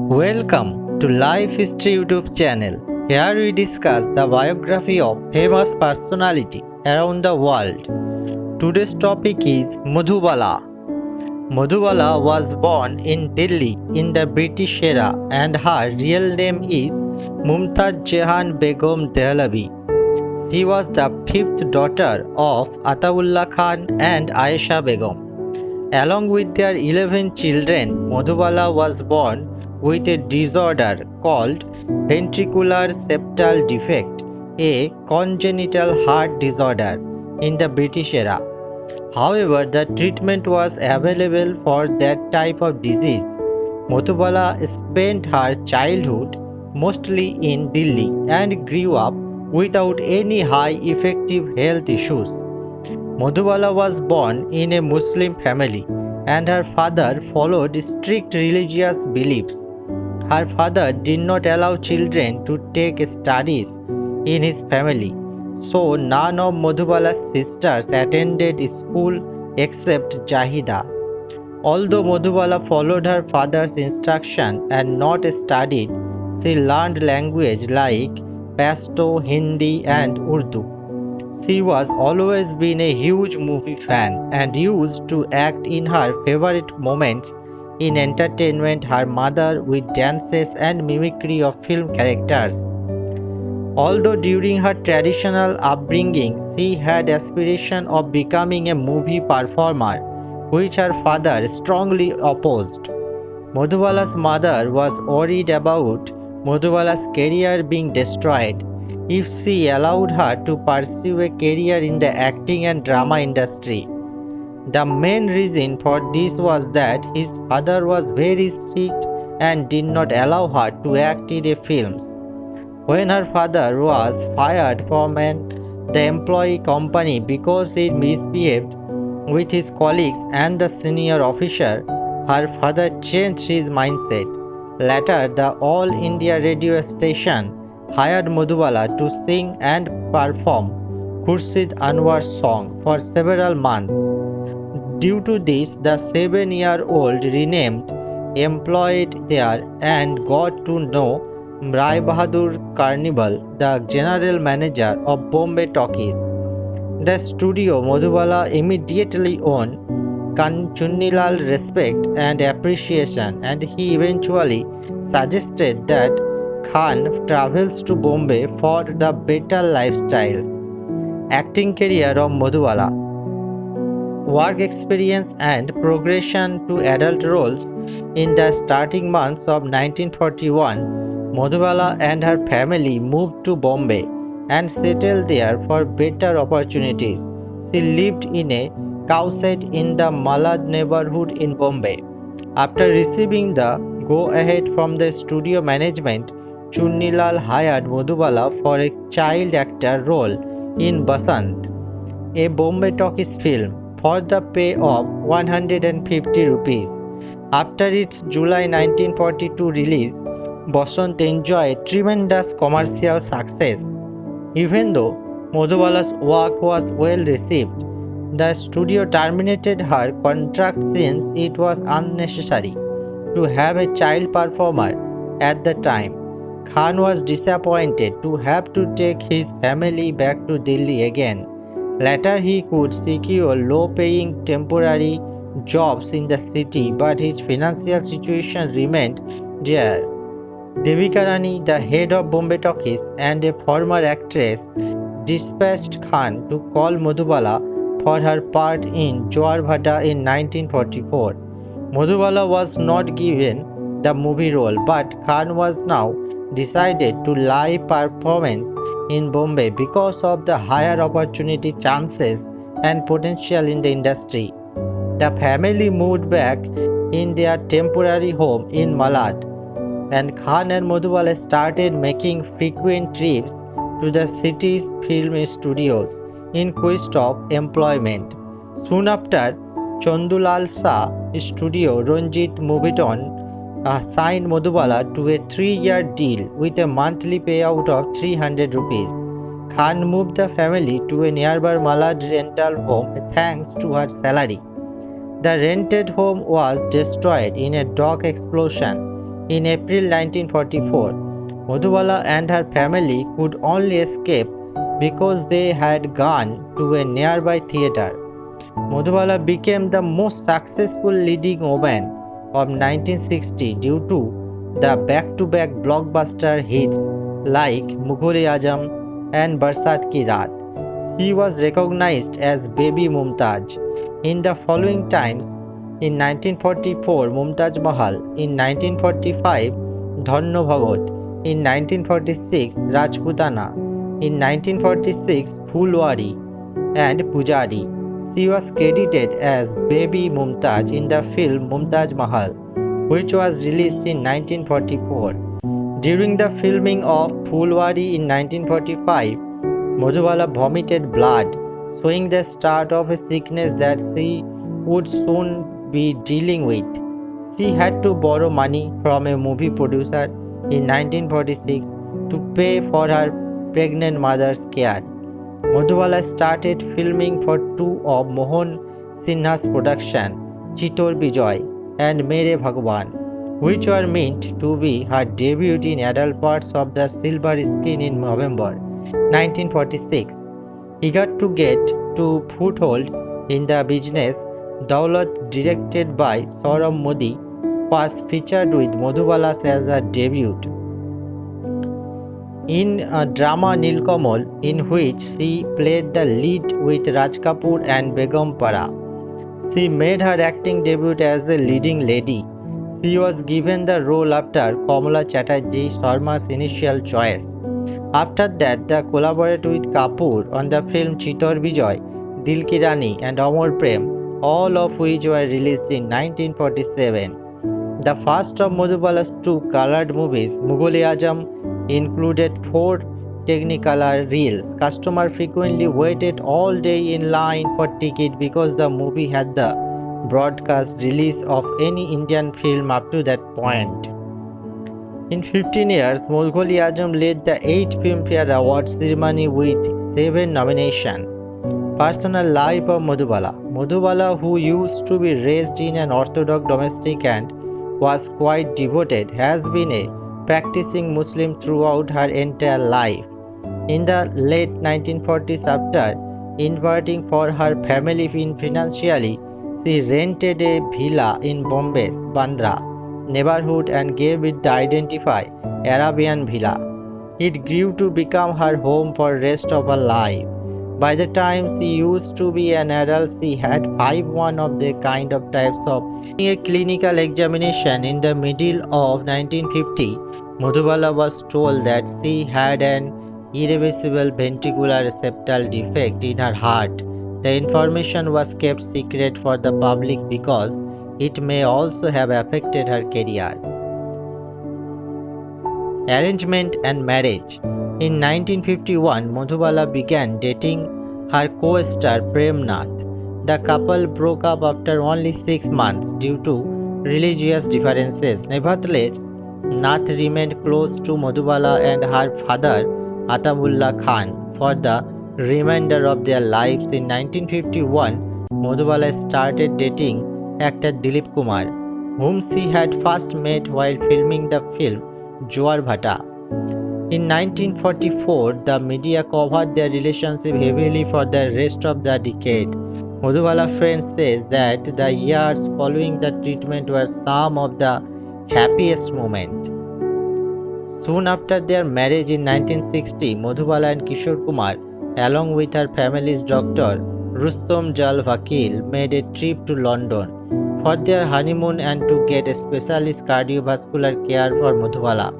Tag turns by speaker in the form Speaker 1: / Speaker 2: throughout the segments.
Speaker 1: Welcome to Life History YouTube channel. Here we discuss the biography of famous personality around the world. Today's topic is Madhubala. Madhubala was born in Delhi in the British era and her real name is Mumtaz Jahan Begum Dehlavi. She was the fifth daughter of Ataullah Khan and Ayesha Begum. Along with their 11 children, Madhubala was born with a disorder called ventricular septal defect, a congenital heart disorder in the British era. However, the treatment was available for that type of disease. Madhubala spent her childhood mostly in Delhi and grew up without any high effective health issues. Madhubala was born in a Muslim family and her father followed strict religious beliefs. Her father did not allow children to take studies in his family, so none of Madhubala's sisters attended school except Jahida. Although Madhubala followed her father's instruction and not studied, she learned language like Pashto, Hindi, and Urdu. She was always been a huge movie fan and used to act in her favorite moments in entertainment her mother with dances and mimicry of film characters. Although during her traditional upbringing she had aspiration of becoming a movie performer, which her father strongly opposed. Madhubala's mother was worried about Madhubala's career being destroyed if she allowed her to pursue a career in the acting and drama industry. The main reason for this was that his father was very strict and did not allow her to act in films. When her father was fired from the employee company because he misbehaved with his colleagues and the senior officer, her father changed his mindset. Later, the All India radio station hired Madhubala to sing and perform Khurshid Anwar's song for several months. Due to this, the 7-year-old renamed employed there and got to know Rai Bahadur Carnival, the general manager of Bombay Talkies. The studio Madhubala immediately won Chunnilal's respect and appreciation, and he eventually suggested that Khan travels to Bombay for the better lifestyle. Acting career of Madhubala. Work experience and progression to adult roles. In the starting months of 1941, Madhubala and her family moved to Bombay and settled there for better opportunities. She lived in a cowshed in the Malad neighborhood in Bombay. After receiving the go-ahead from the studio management, Chunnilal hired Madhubala for a child actor role in Basant, a Bombay Talkies film, for the pay of 150 rupees. After its July 1942 release, Basant enjoyed tremendous commercial success. Even though Madhubala's work was well received, the studio terminated her contract since it was unnecessary to have a child performer at the time. Khan was disappointed to have to take his family back to Delhi again. Later, he could secure low-paying temporary jobs in the city, but his financial situation remained dire. Devika Rani, the head of Bombay Talkies and a former actress, dispatched Khan to call Madhubala for her part in Joar Bhata in 1944. Madhubala was not given the movie role, but Khan was now decided to live performance in Bombay because of the higher opportunity chances and potential in the industry. The family moved back in their temporary home in Malad, and Khan and Madhubala started making frequent trips to the city's film studios in quest of employment. Soon after, Chandulal Shah studio Ranjit Moviton signed Madhubala to a 3-year deal with a monthly payout of 300 rupees. Khan moved the family to a nearby Malad rental home thanks to her salary. The rented home was destroyed in a dog explosion In April 1944, Madhubala and her family could only escape because they had gone to a nearby theater. Madhubala became the most successful leading woman of 1960 due to the back-to-back blockbuster hits like Mughal-e-Azam and Barsat Ki Raat. She was recognized as Baby Mumtaz. In the following times, in 1944 Mumtaz Mahal, in 1945 Dhanno Bhagat, in 1946 Rajputana, in 1946 Phulwari and Pujari. She was credited as Baby Mumtaz in the film Mumtaz Mahal, which was released in 1944. During the filming of Phulwari in 1945, Madhubala vomited blood, showing the start of a sickness that she would soon be dealing with. She had to borrow money from a movie producer in 1946 to pay for her pregnant mother's care. Madhubala started filming for two of Mohan Sinha's production, Chitor Bijoy and Mere Bhagwan, which were meant to be her debut in adult parts of the silver screen in November 1946. Eager to get to foothold in the business, Daulat, directed by Saurabh Modi, was featured with Madhubala as a debut in a drama Nilkamal, in which she played the lead with Raj Kapoor and Begum Para. She made her acting debut as a leading lady. She was given the role after Kamala Chatterjee Sharma's initial choice. After that, they collaborated with Kapoor on the film Chitor Bijoy, Dil Ki Rani and Amar Prem, all of which were released in 1947. The first of Madhubala's two colored movies, Mughal-e-Azam, included four Technicolor reels. Customers frequently waited all day in line for ticket because the movie had the broadcast release of any Indian film up to that point. In 15 years, Mughal-e-Azam led the 8th Filmfare Awards ceremony with 7 nominations. Personal life of Madhubala. Madhubala, who used to be raised in an orthodox domestic and was quite devoted, has been a practicing Muslim throughout her entire life. In the late 1940s, after inverting for her family financially, she rented a villa in Bombay's Bandra neighborhood and gave it the identify Arabian Villa. It grew to become her home for rest of her life. By the time she used to be an adult, she had five one of the kind of types of a clinical examination in the middle of 1950. Madhubala was told that she had an irreversible ventricular septal defect in her heart. The information was kept secret for the public because it may also have affected her career. Arrangement and marriage. In 1951, Madhubala began dating her co-star Prem Nath. The couple broke up after only 6 months due to religious differences. Nevertheless, Nath remained close to Madhubala and her father Atamullah Khan for the remainder of their lives. In 1951, Madhubala started dating actor Dilip Kumar, whom she had first met while filming the film Joar Bhata. In 1944, the media covered their relationship heavily for the rest of the decade. Madhubala friends says that the years following the treatment were some of the happiest moments. Soon after their marriage in 1960, Madhubala and Kishore Kumar, along with her family's doctor Rustom Jal Vakil, made a trip to London for their honeymoon and to get a specialist cardiovascular care for Madhubala.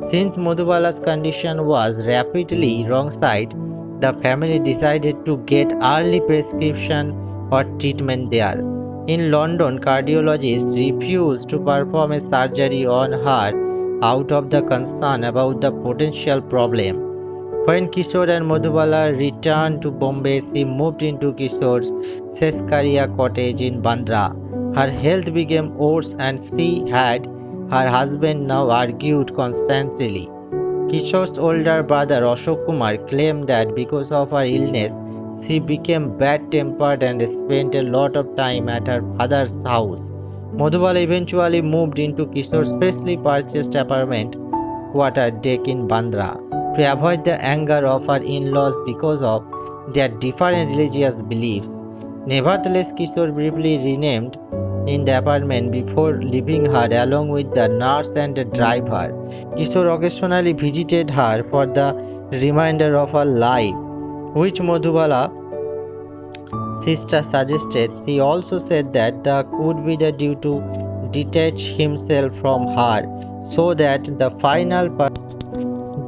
Speaker 1: Since Madhubala's condition was rapidly wrong side, the family decided to get early prescription or treatment there. In London, cardiologists refused to perform a surgery on her out of the concern about the potential problem. When Kishore and Madhubala returned to Bombay, she moved into Kishore's Seskaria cottage in Bandra. Her health became worse and she had her husband now argued constantly. Kishore's older brother Ashok Kumar claimed that because of her illness, she became bad-tempered and spent a lot of time at her father's house. Madhubala eventually moved into Kishore's freshly purchased apartment quarter deck in Bandra to avoid the anger of her in-laws because of their different religious beliefs. Nevertheless, Kishore briefly renamed in the apartment before leaving her along with the nurse and the driver. Kishore occasionally visited her for the remainder of her life, which Madhubala sister suggested. She also said that the could be the due to detach himself from her so that the final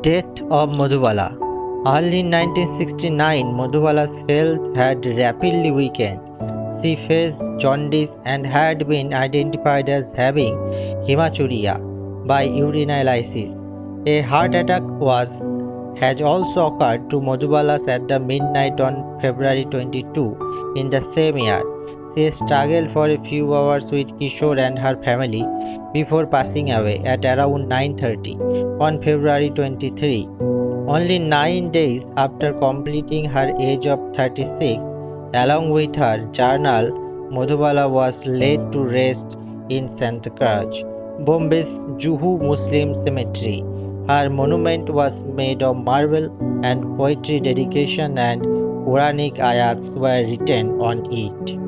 Speaker 1: death of Madhubala. Early in 1969, Madhubala's health had rapidly weakened. She faced jaundice and had been identified as having hematuria by urinalysis. A heart attack has also occurred to Madhubalas at the midnight on February 22 in the same year. She struggled for a few hours with Kishore and her family before passing away at around 9:30 on February 23. Only 9 days after completing her age of 36, along with her journal, Madhubala was laid to rest in Santakraj, Bombay's Juhu Muslim cemetery. Her monument was made of marble and poetry dedication and Quranic ayats were written on it.